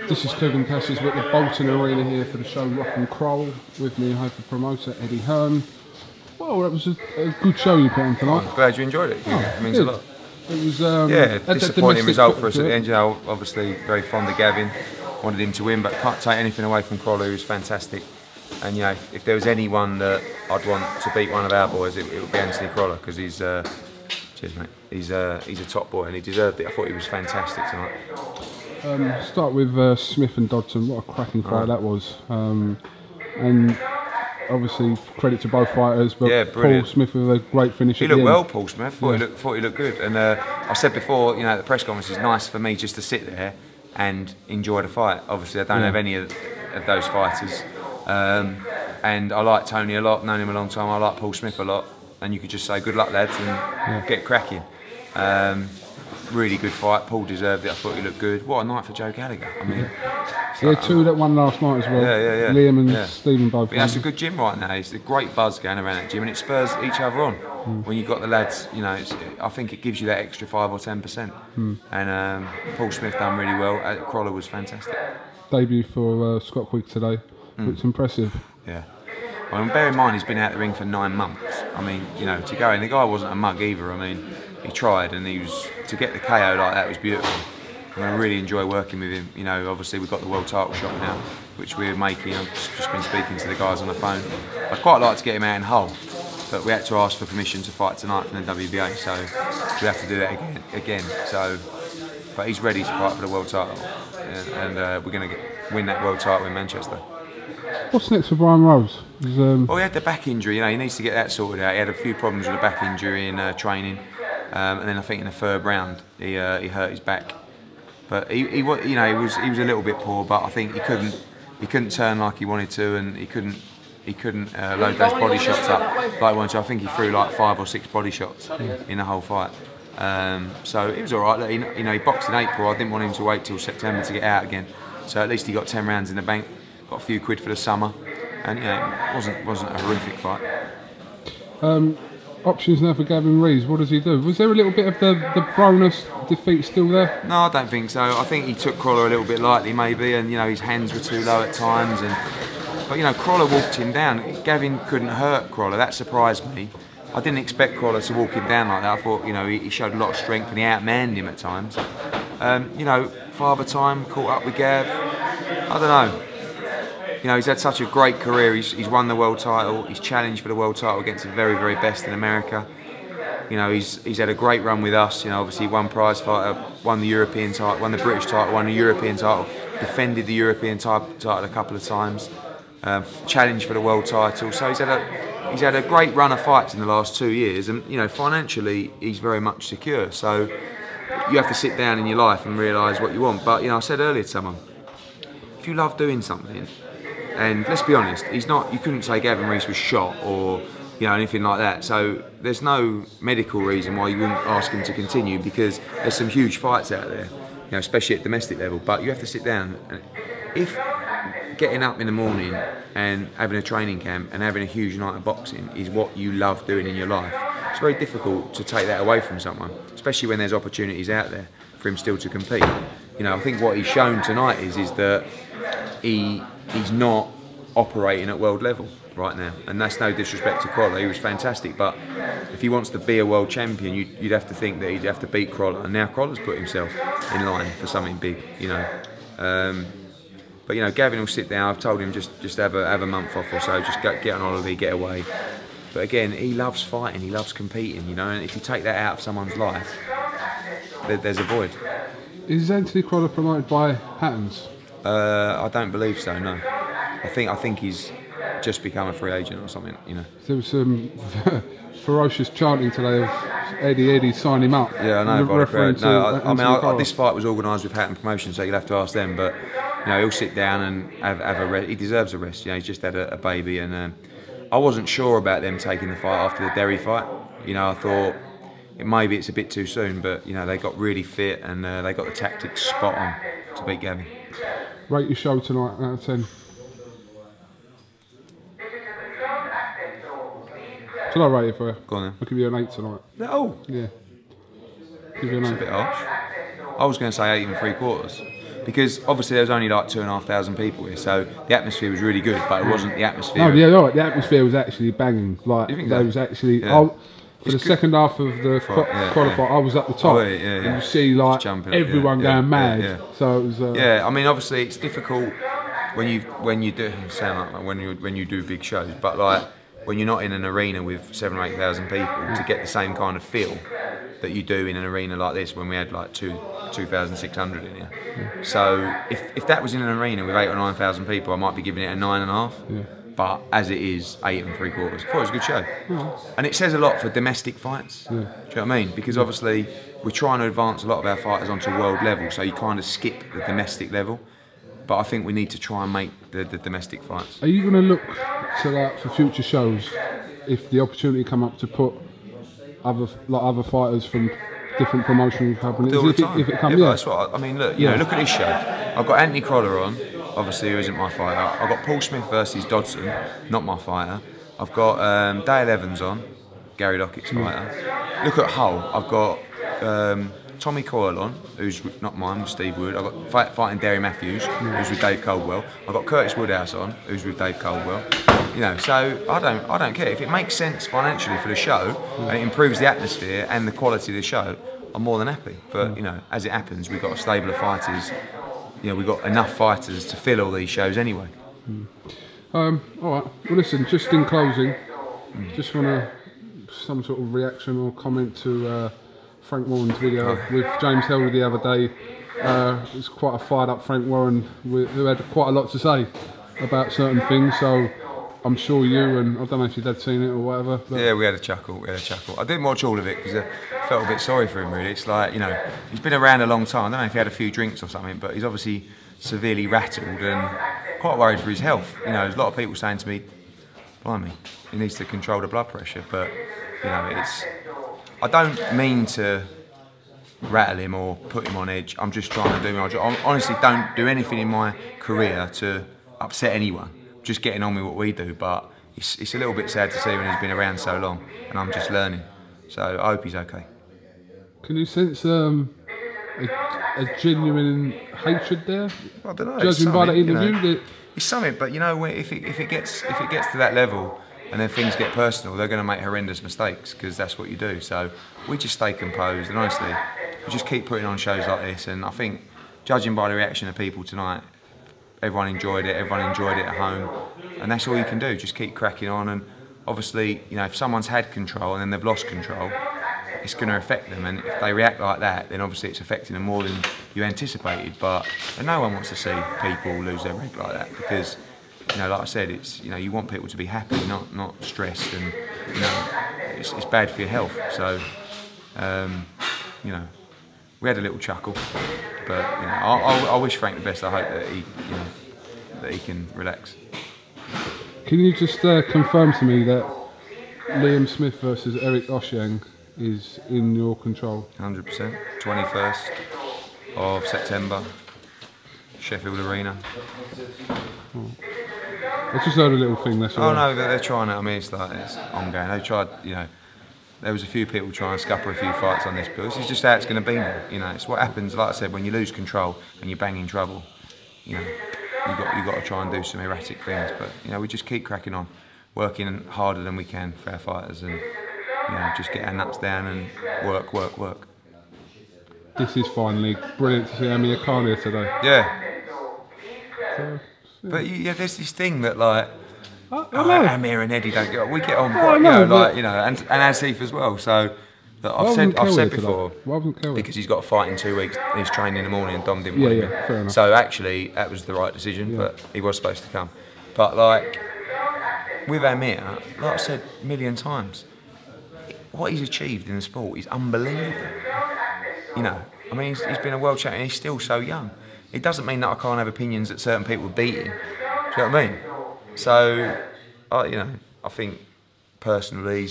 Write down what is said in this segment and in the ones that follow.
This is QUIGG and Cassius at the Bolton Arena here for the show Rock and Croll. With me, I have the promoter Eddie HEARN. Well, that was a good show you put on tonight. I'm glad you enjoyed it. It means a lot. It was yeah, disappointing result for us at the end. You know, obviously very fond of Gavin, wanted him to win, but can't take anything away from CROLLA, who's fantastic. And you know, if there was anyone that I'd want to beat one of our boys, it would be Anthony CROLLA, because he's, cheers mate, he's a top boy and he deserved it. I thought he was fantastic tonight. Start with Smith and Dodson. What a cracking fight that was. And obviously credit to both fighters, but yeah, Paul Smith with a great finish. He looked well, Paul Smith. Thought he looked good. And I said before, you know, at the press conference, it's nice for me just to sit there and enjoy the fight. Obviously, I don't have any of those fighters. And I like Tony a lot. Known him a long time. I like Paul Smith a lot. And you could just say good luck, lads, and get cracking. Really good fight. Paul deserved it. I thought he looked good. What a night for Joe Gallagher. I mean, two that won last night as well. Yeah. Liam and Stephen both. Yeah, it's a good gym right now. It's a great buzz going around that gym, and it spurs each other on. When you've got the lads, you know, I think it gives you that extra 5 or 10%. And Paul Smith done really well. CROLLA was fantastic. Debut for Scott Quigg today. Looks impressive. Yeah. Well, bear in mind he's been out the ring for 9 months. I mean, you know, to go in, the guy wasn't a mug either. I mean, he tried, and to get the KO like that was beautiful. And I really enjoy working with him. You know, obviously we've got the world title shot now, which we're making. I've just been speaking to the guys on the phone. I'd quite like to get him out in Hull, but we had to ask for permission to fight tonight from the WBA, so we have to do that again. So, but he's ready to fight for the world title, and we're going to win that world title in Manchester. What's next for Brian Rose? Well, he had the back injury. You know, he needs to get that sorted out. He had a few problems with the back injury in training, and then I think in the 3rd round he hurt his back. But he was a little bit poor. But I think he couldn't turn like he wanted to, and he couldn't load those body shots up like he wanted to. I think he threw like 5 or 6 body shots in the whole fight. So it was all right. You know, he boxed in April. I didn't want him to wait till September to get out again. So at least he got 10 rounds in the bank. Got a few quid for the summer, and you know, it wasn't a horrific fight. Options now for Gavin REES. What does he do? Was there a little bit of the Bronus defeat still there? No, I don't think so. I think he took CROLLA a little bit lightly, maybe, and you know, his hands were too low at times. But you know, CROLLA walked him down. Gavin couldn't hurt CROLLA. That surprised me. I didn't expect CROLLA to walk him down like that. I thought, you know, he showed a lot of strength and he outmanned him at times. You know, Father Time caught up with Gav. I don't know. You know, he's had such a great career. He's won the world title. He's challenged for the world title against the very, very best in America. You know, he's had a great run with us. You know, obviously won prize fighter, won the European title, won the British title, won the European title, defended the European title a couple of times, challenged for the world title. So he's had a great run of fights in the last 2 years, and you know, financially he's very much secure. So you have to sit down in your life and realise what you want. But you know, I said earlier to someone, if you love doing something. And let's be honest, you couldn't say Gavin REES was shot or you know, anything like that. So there's no medical reason why you wouldn't ask him to continue, because there's some huge fights out there, you know, especially at domestic level. But you have to sit down. And if getting up in the morning and having a training camp and having a huge night of boxing is what you love doing in your life, it's very difficult to take that away from someone, especially when there's opportunities out there for him still to compete. You know, I think what he's shown tonight is that he's not operating at world level right now, and that's no disrespect to CROLLA. He was fantastic, but if he wants to be a world champion, you'd have to think that he'd have to beat CROLLA, and now CROLLA's put himself in line for something big, you know. But you know, Gavin will sit down. I've told him just have a month off or so, just get on holiday, get away. But again, he loves fighting, he loves competing, you know, and if you take that out of someone's life, there's a void. Is Anthony CROLLA promoted by Hattons? I don't believe so, no. I think he's just become a free agent or something, you know. There was some ferocious chanting today of Eddie sign him up. Yeah, I know, by the crowd. No, I mean, this fight was organised with Hatton Promotion, so you'll have to ask them, but you know, he'll sit down and have a rest. He deserves a rest, you know, he's just had a baby, and I wasn't sure about them taking the fight after the Derry fight. You know, I thought maybe it's a bit too soon, but you know, they got really fit and they got the tactics spot on to beat Gavin. Rate your show tonight out of 10. Should I rate it for you? Go on then. I'll give you an 8 tonight. Oh! Yeah. Give you an 8. It's a bit harsh. I was going to say 8 3/4. because obviously there was only like 2,500 people here, so the atmosphere was really good, but it wasn't the atmosphere. No, yeah, right. The atmosphere was actually banging. Like there was actually. Yeah. For the second half of the qualifier, I was at the top. And you see like everyone going mad. So it was. Yeah, I mean, obviously it's difficult when you do sound like when you do big shows, but like when you're not in an arena with 7,000 or 8,000 people to get the same kind of feel that you do in an arena like this when we had like 2,600 in here. So if that was in an arena with 8,000 or 9,000 people, I might be giving it a 9.5. But as it is, 8 3/4. I thought it was a good show. And it says a lot for domestic fights. Do you know what I mean? Because obviously we're trying to advance a lot of our fighters onto world level, so you kind of skip the domestic level. But I think we need to try and make the domestic fights. Are you going to look to that for future shows, if the opportunity come up to put other fighters from different promotional companies? If it comes, that's what I mean. Look, you know, look at this show. I've got Anthony CROLLA on. Obviously, who isn't my fighter. I've got Paul Smith versus Dodson, not my fighter. I've got Dale Evans on, Gary Lockett's fighter. Look at Hull. I've got Tommy Coyle on, who's not mine, with Steve Wood. I've got fighting Derry Matthews, who's with Dave Coldwell. I've got Curtis Woodhouse on, who's with Dave Coldwell. You know, so I don't care if it makes sense financially for the show and it improves the atmosphere and the quality of the show. I'm more than happy. But you know, as it happens, we've got a stable of fighters. You know, we've got enough fighters to fill all these shows anyway. All right. Well, listen. Just in closing, just want some sort of reaction or comment to Frank Warren's video with James Helder the other day. It was quite a fired up Frank Warren who had quite a lot to say about certain things. So I'm sure you and I don't know if your dad's seen it or whatever. Yeah, we had a chuckle. I didn't watch all of it because I felt a bit sorry for him. Really, it's like, you know, he's been around a long time. I don't know if he had a few drinks or something, but he's obviously severely rattled and quite worried for his health. You know, there's a lot of people saying to me, "Blimey, he needs to control the blood pressure." But you know, I don't mean to rattle him or put him on edge. I'm just trying to do my job. I honestly don't do anything in my career to upset anyone. Just getting on with what we do, but it's a little bit sad to see when he's been around so long and I'm just learning. So I hope he's okay. Can you sense a genuine hatred there? I don't know. Judging by the interview, you know, it's something. But you know, if it gets to that level and then things get personal, they're going to make horrendous mistakes because that's what you do. So we just stay composed and honestly, we just keep putting on shows like this. And I think, judging by the reaction of people tonight, everyone enjoyed it at home, and that's all you can do, just keep cracking on. And obviously, you know, if someone's had control and then they've lost control, it's going to affect them, and if they react like that, then obviously it's affecting them more than you anticipated. But no one wants to see people lose their reg like that because, you know, like I said, it's, you know, you want people to be happy, not stressed, and you know, it's bad for your health. So, you know, we had a little chuckle. But you know, I wish Frank the best. I hope that he can relax. Can you just confirm to me that Liam Smith versus Eric Oshiang is in your control? 100%. 21st of September, Sheffield Arena. Oh. I just heard a little thing. That's all. Oh no, they're trying it. I mean, it's ongoing. They tried, you know. There was a few people trying to scupper a few fights on this, but this is just how it's going to be now. You know, it's what happens. Like I said, when you lose control and you're banging trouble, you know, you got to try and do some erratic things. But you know, we just keep cracking on, working harder than we can for our fighters, and you know, just get our nuts down and work. This is finally brilliant to see Amir Khan here today. Yeah. But yeah, there's this thing that like. Amir and Eddie don't get on. We get on quite, and Asif as well. So I've said before, because he's got a fight in 2 weeks, and he's training in the morning, and Dom didn't want him. Fair enough. So actually, that was the right decision, but he was supposed to come. But like with Amir, like I said a million times, what he's achieved in the sport is unbelievable. You know, I mean, he's been a world champion. He's still so young. It doesn't mean that I can't have opinions that certain people would beat him. Do you know what I mean? So, you know, I think personally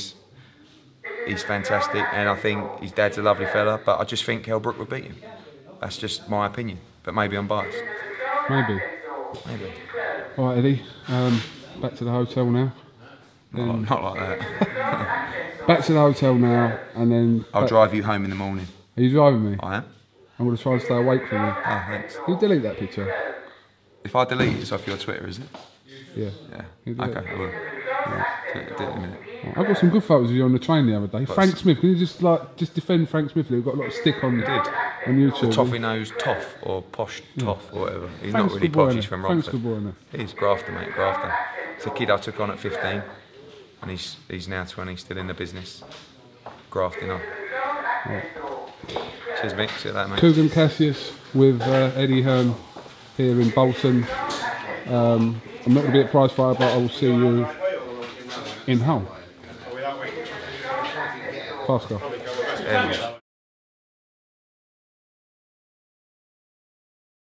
he's fantastic, and I think his dad's a lovely fella. But I just think Kell Brook would beat him. That's just my opinion. But maybe I'm biased. Maybe. All right, Eddie. Back to the hotel now. Not like that. Back to the hotel now, and then I'll drive you home in the morning. Are you driving me? I am. I'm going to try and stay awake from you. Oh, thanks. Can you delete that picture? If I delete it, it's off your Twitter, is it? Yeah. Yeah. Okay, I will. Do it in a minute. I've got some good photos of you on the train the other day. Frank Smith, can you just defend Frank Smith? We've got a lot of stick on YouTube. The toffee nose toff or posh toff or whatever. He's Frank's not really good boy, posh, he's from Frank's Romford. good boy, He's grafter, mate, grafter. It's a kid I took on at 15 and he's now 20, still in the business. Grafting on. Right. Cheers, Mick. See you later, mate. Coogan Cassius with Eddie Hearn here in Bolton. I'm not going to be at prize fight, but I will see you in Hull. Fast go.